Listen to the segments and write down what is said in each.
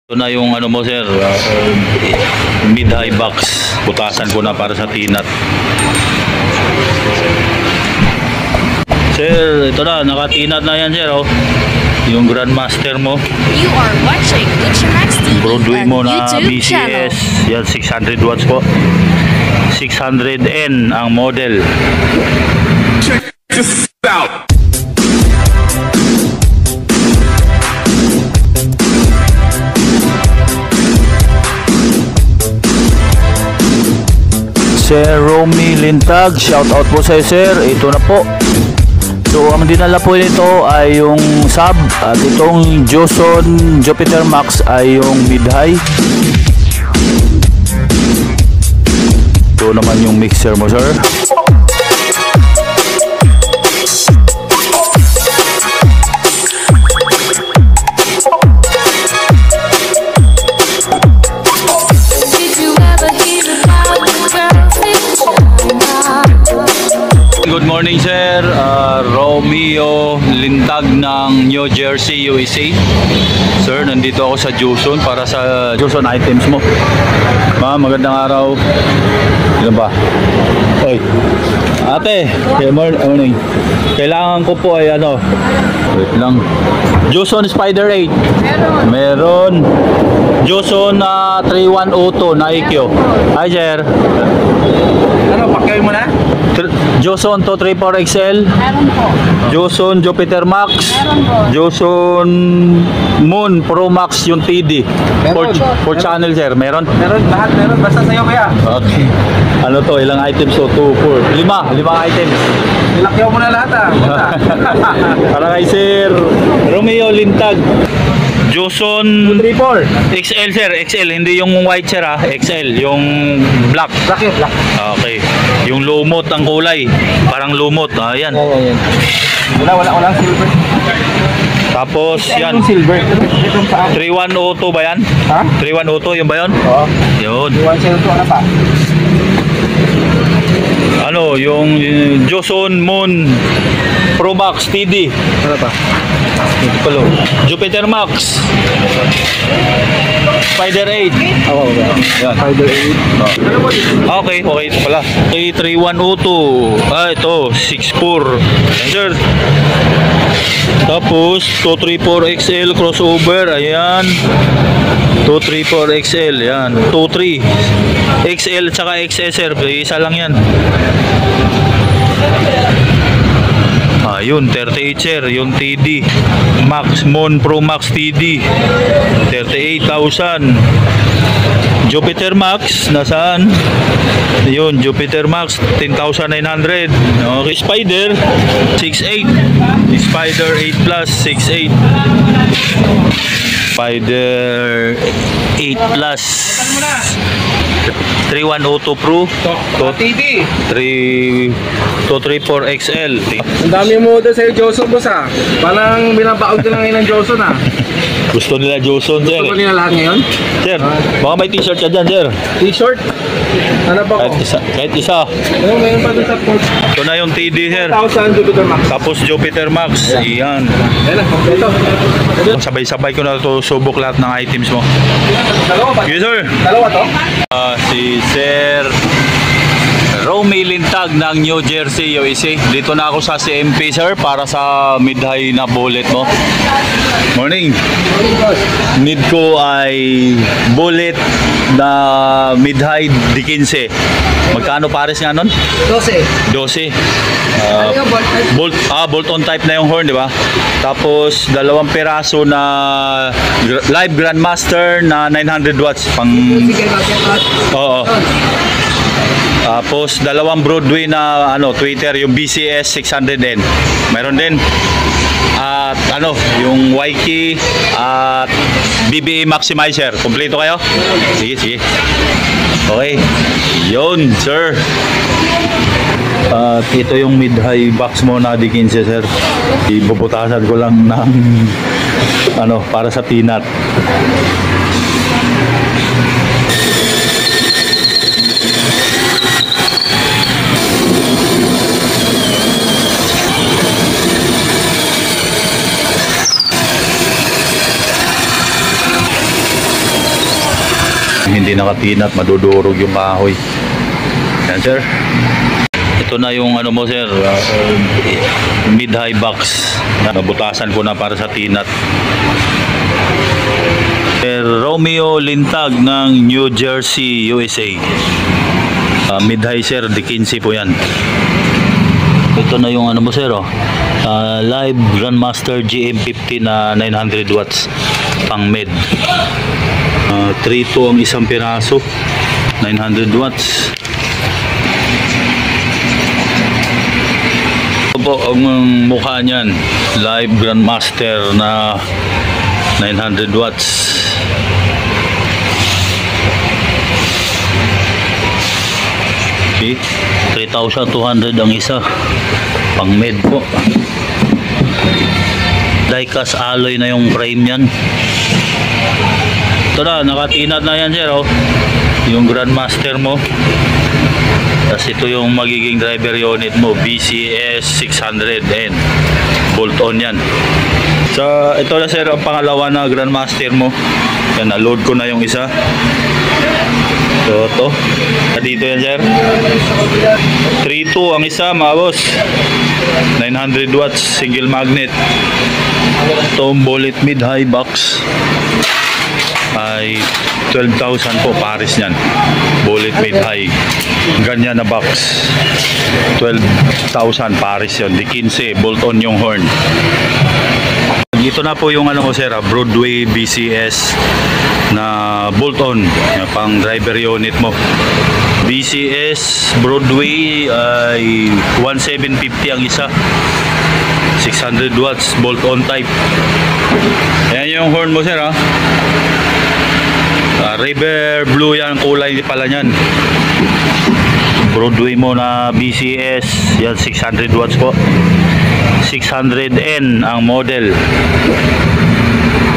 Ito na yung ano mo sir, mid-high box. Butasan ko na para sa tinat. Sir, ito na, nakatinat na yan sir, oh. Yung Grandmaster mo. You are watching Butchermax TV Broadway mo na YouTube channel. BCS. Yan, 600 watts po. 600N ang model. Check this out. Sir Romy Lintag, shout out po sa sir. Ito na po. So ang dinala po nito ay yung sub at itong Joson Jupiter Max ay yung mid-high. Ito naman yung mixer mo sir. Good morning sir, Romeo Lintag ng New Jersey, USA. Sir, nandito ako sa Joson para sa Joson items mo. Ma'am, magandang araw. Ilan ba? Hey. Ate, good morning. Kailangan ko po ay ano, wait lang. Joson Spider 8. Meron. Joson 3102 na IQ. Hi sir. Ano, pakyaw mo na? Joson 234XL. Meron po. Joson Jupiter Max. Meron po. Joson Moon Pro Max yung TD. Meron. For channel sir, meron? Meron, lahat meron. Basta sa'yo kaya. Okay. Ano to, ilang items to? 2, 4, 5 items. Ilakyaw mo na lahat ah. Para kay sir Romeo Lintag. Joson 234. XL sir, XL, hindi yung white sir ha, XL, yung black. Black yun, black. Okay. Yung lumot ang kulay, parang lumot. Ayan. Yan. Walang silver. Tapos yan. Yung silver. Itong saan? 3102 ba yan? Ha? 3102 yung ba yun? Oo. Yun. Iwan sa'yo ito, ano pa? Ano, yung Joson Moon Pro Max TD. Ano pa? Jupiter Max. Spider 8. Oo. Yan. Spider 8. Ano mo dito? Okay, ito pala. A3102. Ito, 64. Yan, sir. Tapos, 234XL crossover. Ayan. 234XL. Yan. 23. XL at saka XS, sir. Isa lang yan. Yun, 38 sir, yung TD Max Moon Pro Max TD 38,000. Jupiter Max nasaan? Yun, Jupiter Max 10,900. Okay, Spider 6.8. Spider 8 Plus 6.8. Spider 8 Plus 3102 Pro TD. 234XL. Ang dami mo doon sa'yo, Joson, boss ah. Parang binabaon ka na ngayon ng Joson ah. Gusto nila Joson sir. Gusto ko nila lahat ngayon? Sir, baka may t-shirt ka dyan sir. T-shirt? Ano pa ko? Kahit isa. Ano, mayroon pa doon sa post. Ito na yung TD sir. 1,000 Jupiter Max. Tapos Jupiter Max. Iyan. Ayan na, kompleto. Sabay-sabay ko na ito subok lahat ng items mo. Dalawa ba? Yes sir. Dalawa to? Si Sir Romy Lintag ng New Jersey, USA. Dito na ako sa CMP sir para sa mid-high na bullet mo. Morning. Need ko ay bullet na mid-high D15. Magkano pares nga nun? 12. 12. Bolt on type na yung horn, di ba? Tapos dalawang piraso na live Grandmaster na 900 watts pang oo. Tapos dalawang Broadway na ano, Twitter, yung BCS 600N. Meron din. At ano, yung Waiki at BBA Maximizer. Kompleto kayo? Sige. Okay. Yun, sir. At ito yung mid-high box mo na D15 sir. Ibubutasan ko lang ng ano, para sa peanut. hindi nakatinat, madudurog yung kahoy. Yan sir. Ito na yung ano mo sir, mid-high box. Nabutasan ko na para sa tinat. Sir Romeo Lintag ng New Jersey, USA. Mid-high sir, di 15 po yan. Ito na yung ano mo sir, live Grandmaster GM50 na 900 watts pang med. 3.2 ang isang piraso, 900 watts. Ito po ang mukha niyan, live Grandmaster na 900 watts. Okay, 3,200 ang isa, pang med po. Die-cast alloy na yung frame yan. Ito na, nakatinat na yan sir, yung Grandmaster mo. Tapos ito yung magiging driver unit mo, BCS 600N, bolt on yan. So ito na sir ang pangalawa na Grandmaster mo. Yan, na-load ko na yung isa. So ito, dito yan sir, 3.2 ang isa mga boss, 900 watts single magnet. Itong bullet mid-high box ay 12,000 po pares niyan. Bullet mid-high, ganyan na box, 12,000 pares yun. Di 15, bolt on yung horn. Ito na po yung ano ko sir, Broadway BCS na bolt on, pang driver unit mo. BCS Broadway ay 1,750 ang isa, 600 watts bolt on type. Ayan yung horn mo sir, river blue yan kulay pala nyan. Broadway mo na BCS yan, 600 watts po, 600N ang model.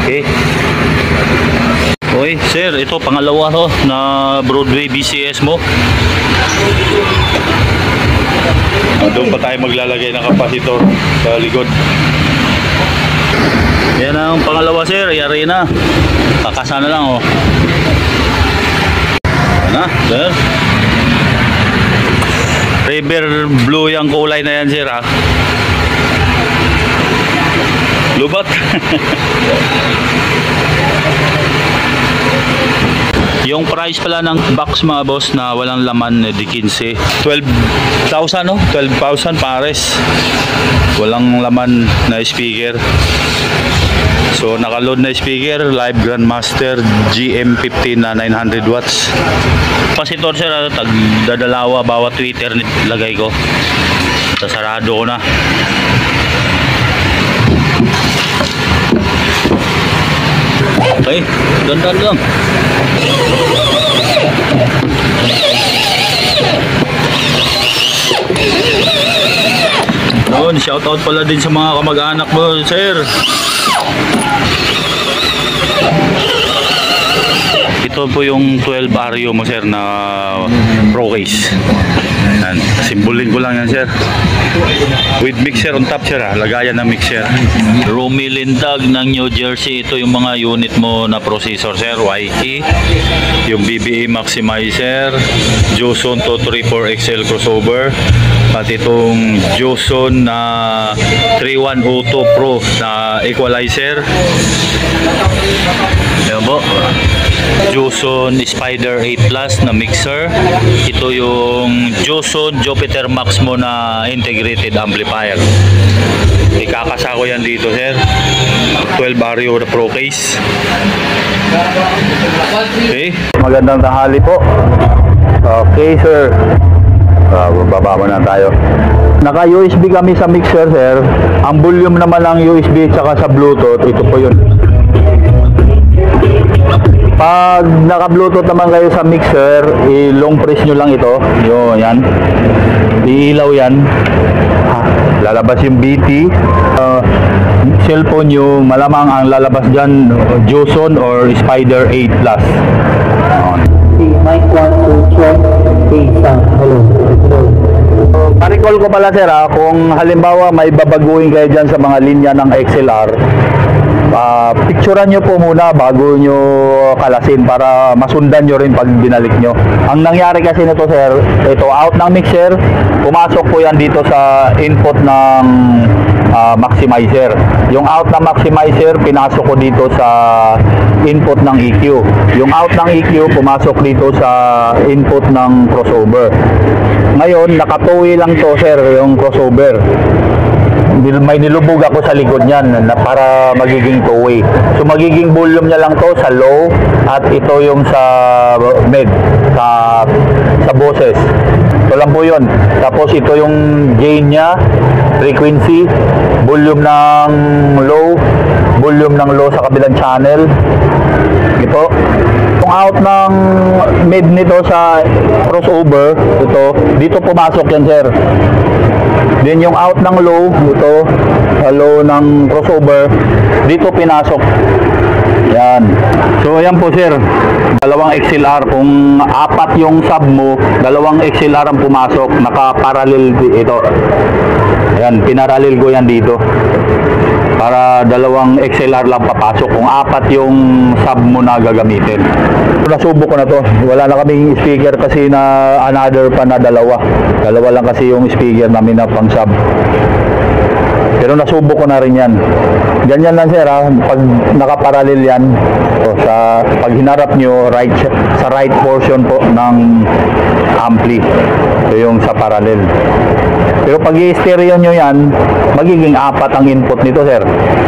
Okay. Okay sir, ito pangalawa to na Broadway BCS mo. Doon pa tayo maglalagay ng kapasitor sa likod. Yan ang pangalawa sir, yari na. Kakasa na lang na sir. River blue yung kulay na yan sir lubat. Yung price pala ng box mga boss na walang laman di 15, 12,000 12,000 pares, walang laman na speaker. So nakaload na speaker, live Grandmaster GM50 na 900 watts. Kapasitor sir, tagdadalawa bawat tweeter lagay ko. Sarado ko na. Okay, dandan lang. Noon, shoutout pala din sa mga kamag-anak mo, sir. Ito po yung 12 Ario mo sir na pro case. Yan, simbolin ko lang yan sir. With mixer on top sir, lagayan ng mixer. Romeo Lintag ng New Jersey. Ito yung mga unit mo na processor sir, YT, yung BBA maximizer, Joson 234XL crossover, at itong Joson na 3102 Pro na equalizer. Ayan po, Joson Spider 8 Plus na mixer. Ito yung Joson Jupiter Max mo na integrated amplifier. Ikakasa ko yan dito sir, 12 Ario na pro case. Okay, magandang tanghali po. Okay sir, baba na tayo. Naka USB kami sa mixer sir. Ang volume naman ng USB tsaka sa Bluetooth, ito po yun. Pag naka-Bluetooth naman kayo sa mixer, i-long press nyo lang ito. Yun, yan. Iilaw yan. Lalabas yung BT. Cellphone nyo, malamang ang lalabas dyan, Joson or Spider 8 Plus. Mic 1, 2, check. Sound. Hello. Pa-recall ko pala sir kung halimbawa may babaguhin kayo dyan sa mga linya ng XLR, picturean nyo po muna bago nyo kalasin para masundan nyo rin pag binalik nyo. Ang nangyari kasi nito sir, ito out ng mixer, pumasok po yan dito sa input ng maximizer. Yung out ng maximizer, pinasok ko dito sa input ng EQ. Yung out ng EQ, pumasok dito sa input ng crossover. Ngayon, nakatuwi lang to sir, yung crossover. May nilubog ako sa likod niyan na para magiging two-way. So magiging volume niya lang to sa low at ito yung sa mid, sa boses. Ito lang po yun. Tapos ito yung gain niya, frequency, volume ng low sa kabilang channel. Ito. Yung out ng mid nito sa crossover, ito, dito pumasok yan sir. Then yung out ng low, ito, low ng crossover, dito pinasok. Yan. So ayan po sir, dalawang XLR. Kung apat yung sub mo, dalawang XLR ang pumasok, naka-parallel ito. Yan, pinarallel ko yan dito. Para dalawang XLR lang papasok kung apat yung sub mo na gagamitin. Nasubok ko na to. Wala na kaming speaker kasi na another pa na dalawa. Dalawa lang kasi yung speaker namin na pang sub. Pero nasubok ko na rin yan. Ganyan lang sir ha. Pag nakaparallel yan, sa pag hinarap nyo sa right portion po ng ampli. Ito yung sa parallel. Pero pag i-stereo nyo yan, magiging apat ang input nito sir.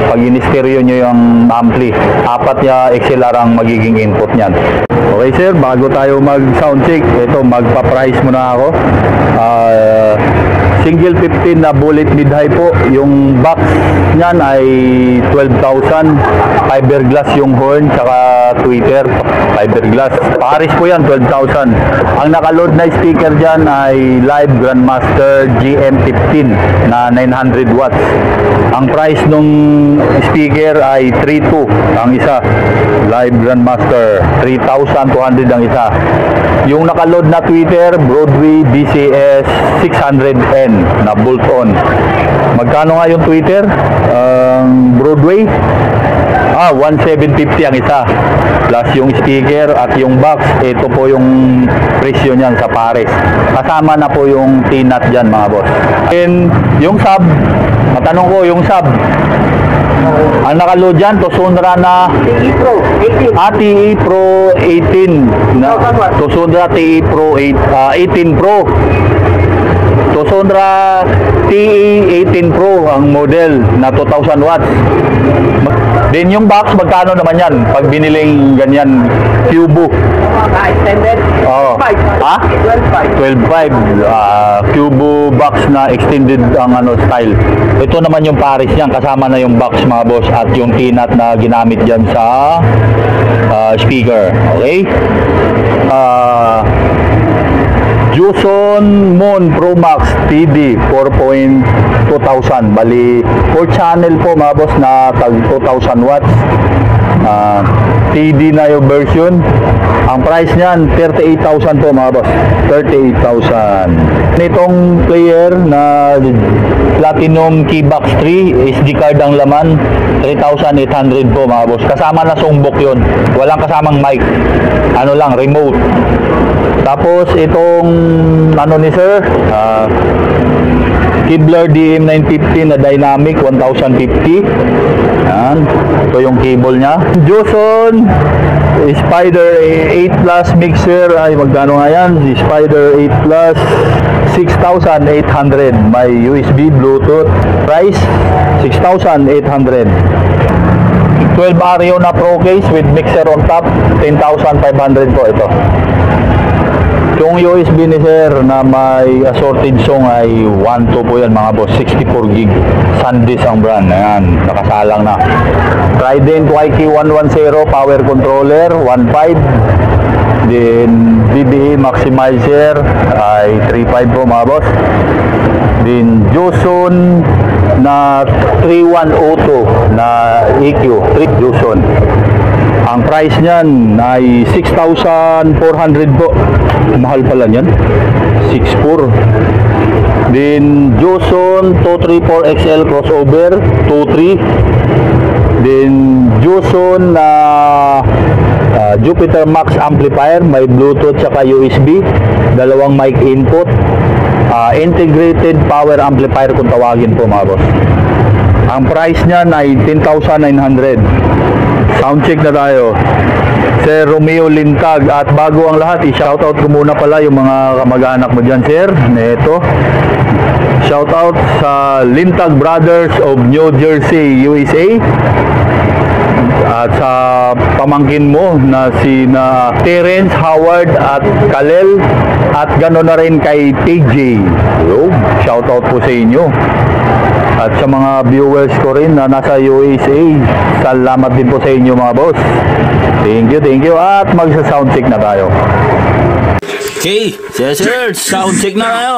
Pag in-stereo nyo yung ampli, apat ya XLR ang magiging input nyan. Okay sir, bago tayo mag sound check, ito magpa-price muna ako. Single 15 na bullet mid-high po. Yung box nyan ay 12,000. Fiberglass yung horn, tsaka tweeter, fiberglass. Paris po yan, 12,000. Ang nakaload na speaker dyan ay Live Grandmaster GM15 na 900 watts. Ang price nung speaker ay 3,200 ang isa. Live Grandmaster, 3,200 ang isa. Yung nakaload na tweeter, Broadway BCS 600N na bolt-on. Magkano nga yung tweeter? Broadway? 1,750 ang isa. Plus yung speaker at yung box, ito po yung presyo niyan sa pares. Kasama na po yung T-nut dyan mga boss. And yung sub, matanong ko yung sub, ang nakaload dyan, Tosundra na TE Pro 18 na, Tosundra TE Pro 18 Pro, Tosundra TE 18 Pro ang model na 2,000 watts. Then yung box, magkano naman yan pag biniling ganyan cubo? Extended? Oo. 12.5. Cubo box na extended ang style. Ito naman yung pares niyan, kasama na yung box mga boss at yung T-nut na ginamit dyan sa speaker. Okay? Juson Moon Pro Max TD 4.2,000. Bali 4 channel po mga boss na tag 2,000 watts. TD na yung version. Ang price niyan 38,000 po mga boss. 38,000. Nitong player na Platinum Keybox 3 SD card ang laman, 3,800 po mga boss. Kasama na songbok yun. Walang kasamang mic. Ano lang, remote. Tapos itong ni sir, Kibler DM950 na dynamic 1,050. Yan. Ito yung cable niya. Joson Spider 8 Plus mixer ay magkano nga yan? Spider 8 Plus 6,800. May USB, Bluetooth. Price 6,800. 12 Ario na Pro case with mixer on top, 10,500 po ito. Yung USB ni sir na may assorted song ay 1.2 po yan mga boss, 64 gig. SanDisk ang brand. Ayan, nakasalang na. Trident YK110 power controller 1.5. Then DBE maximizer ay 3.5 po mga boss. Then Joson na 3102 na EQ 3 Joson. Ang price niyan ay 6,400 po. Mahal pala niyan. 6,400. Then Joson 234 XL crossover 2.3. Then Joson na Jupiter Max amplifier, may Bluetooth tsaka USB, dalawang mic input, integrated power amplifier kung tawagin po mga boss. Ang price niyan ay 10,900. Sound check na tayo. Sir Romeo Lintag, at bago ang lahat, i-shoutout ko muna pala yung mga kamag-anak mo dyan, sir. Ito, shoutout sa Lintag Brothers of New Jersey, USA. At sa pamangkin mo na Terence, Howard at Kalel, at gano'n na rin kay TJ. Shoutout po sa inyo. At sa mga viewers ko rin na nasa USA, salamat din po sa inyo mga boss. Thank you. At magsa-sound check na tayo. Okay, sir, sound check na tayo.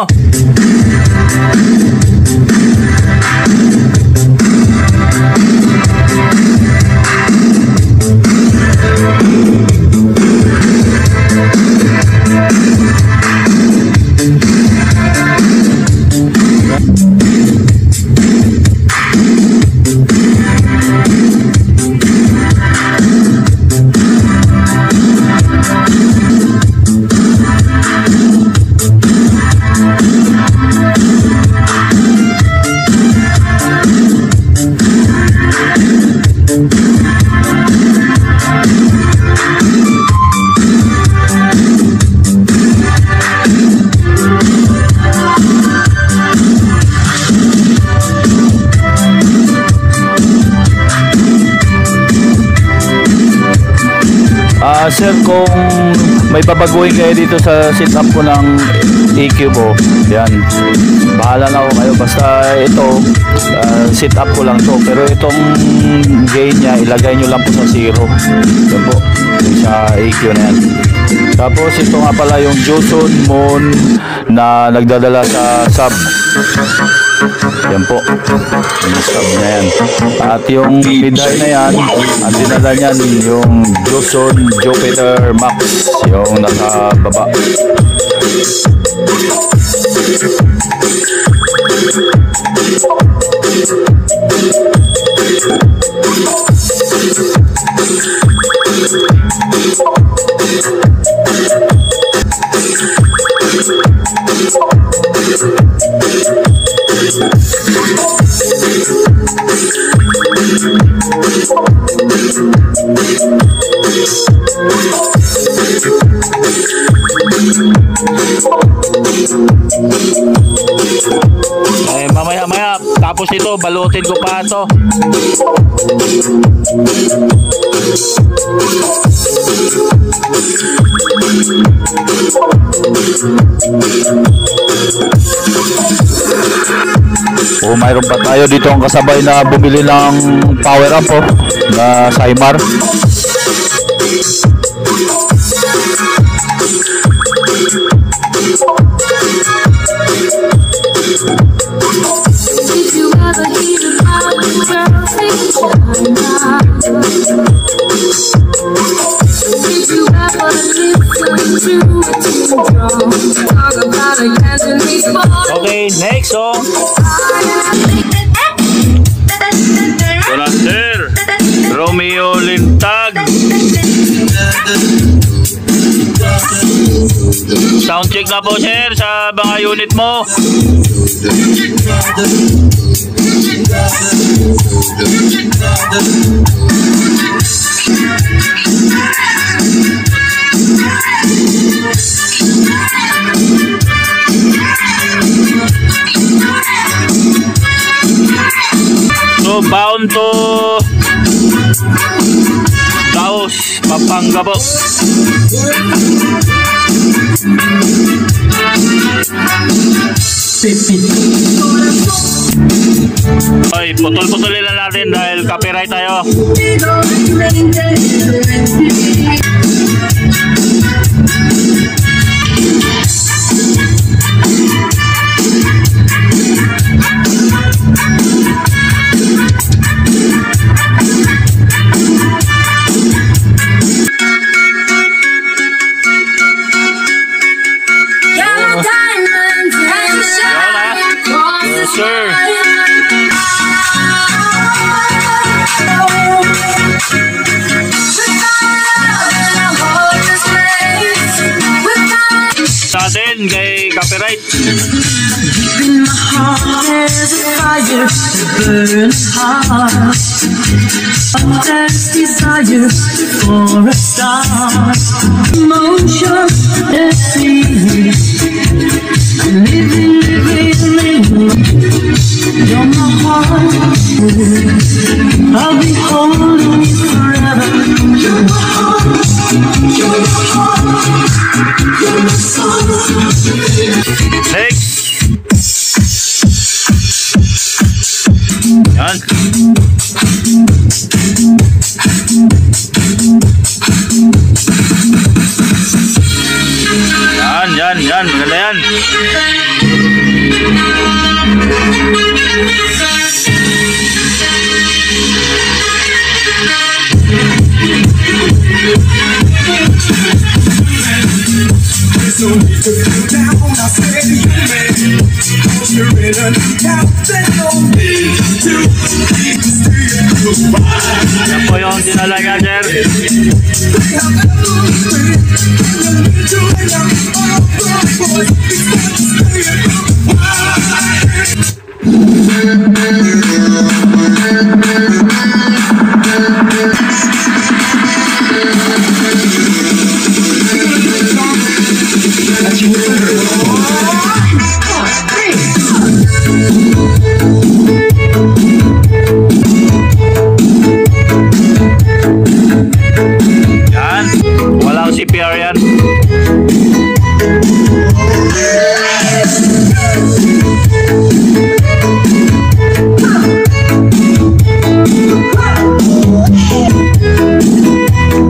Sir, kung may babaguhin kayo dito sa setup ko ng EQ ko, yan, bahala na ako kayo. Basta ito, setup ko lang to. Pero itong gain niya, ilagay nyo lang po sa 0. Yan po, sa EQ na yan. Tapos ito nga pala yung Joson Moon na nagdadala sa sub. Yan po, yung sub na yan. At yung mid-high na yan, ang dinala niyan yung Joson Jupiter Max, yung nasa baba. Mamaya tapos ito balutin ko pa ito. Mayroon pa tayo dito ang kasabay na bumili ng power up na Saimar. Okay, next song. Wala, sir. Romeo Lintag. Sound check na po, sir, sa mga unit mo. So, bound to Taos, Pampanga po. Ay, putol-putulin lang natin dahil copyright tayo. Yes, sir. fire, burn hard. There's desire for a star. Emotion, let's see. Living. You're my heart. I'll be holding you forever. You're my heart. You're my heart. You're my soul. Next. Yan. Yan. Maganda yan. Yan po yung dinalaga, sir. Yan, walang CPR yan.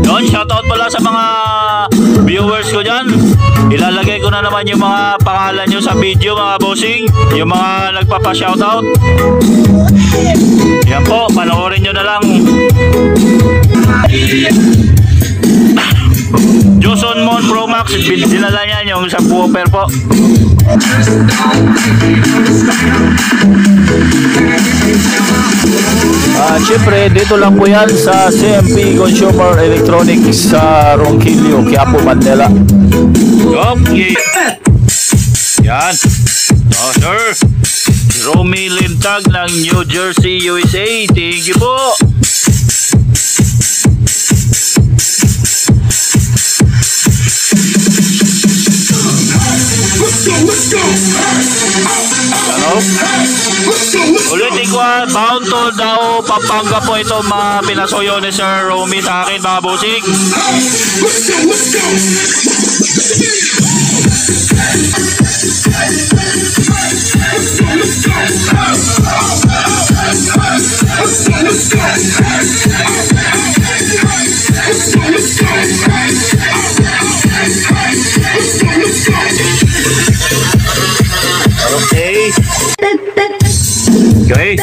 Yon, shoutout pala sa mga viewers ko dyan. Ilalagay ko na naman yung mga pangalan nyo sa video, mga bossing. Yung mga nagpapa-shoutout. Yan po, panoorin nyo na lang. Joson Mon Pro Max, dinala niya yung sa woofer po. Siyempre, dito lang po yan sa CMP Consumer Electronics sa Ronquillo, Quiapo, Mandela. Okay. Yan. So, sir, Romy Lintag ng New Jersey, USA. Thank you po. Ano? Ulitin ko, bound to daw Pampanga po ito mga pinasuyo ni Sir Romy sa akin, mga bossing. Okay. Okay.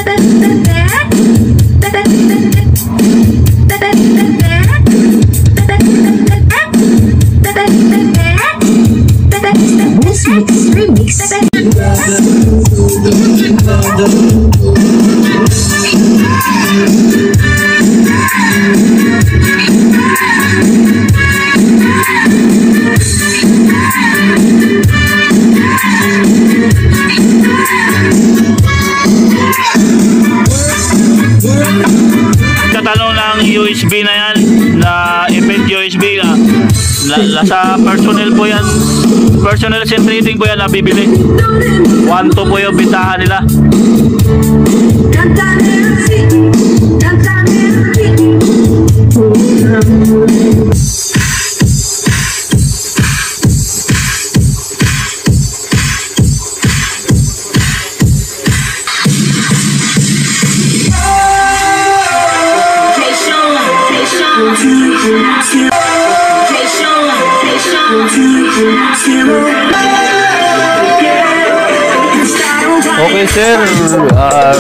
Katanong ng USB na yan, na event USB na sa personnel po yan, personnel centrating po yan na bibili. 1-2 po yung bintahan nila. Okay sir,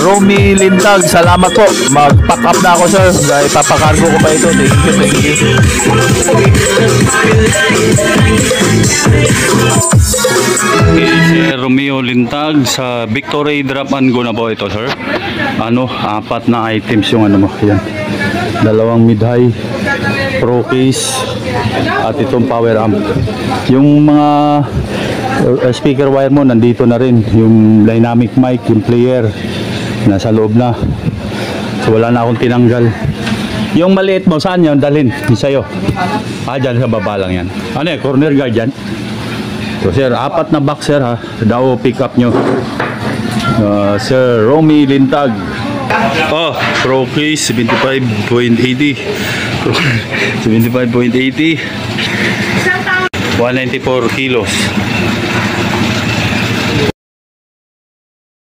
Romy Lintag, salamat po. Mag-pack up na ako sir. Ipapakargo ko pa ito. Thank you. Okay, Sir Romeo Lintag sa Victory Drop and Go na po ito sir. Ano, 4 na items yung ano mo. Yan. 2 mid-high pro case at itong power amp. Yung mga speaker wire mo nandito na rin, yung dynamic mic, yung player, Nasa loob na. So wala na akong tinanggal. Yung maliit mo, saan yun? Dalhin sa'yo. Dyan sa baba lang yan. Ano eh, corner guard yan. So sir, 4 na box sir ha. Daw pick up nyo. Sir Romy Lintag. Pro case 75.80. 75.80. 194 kilos.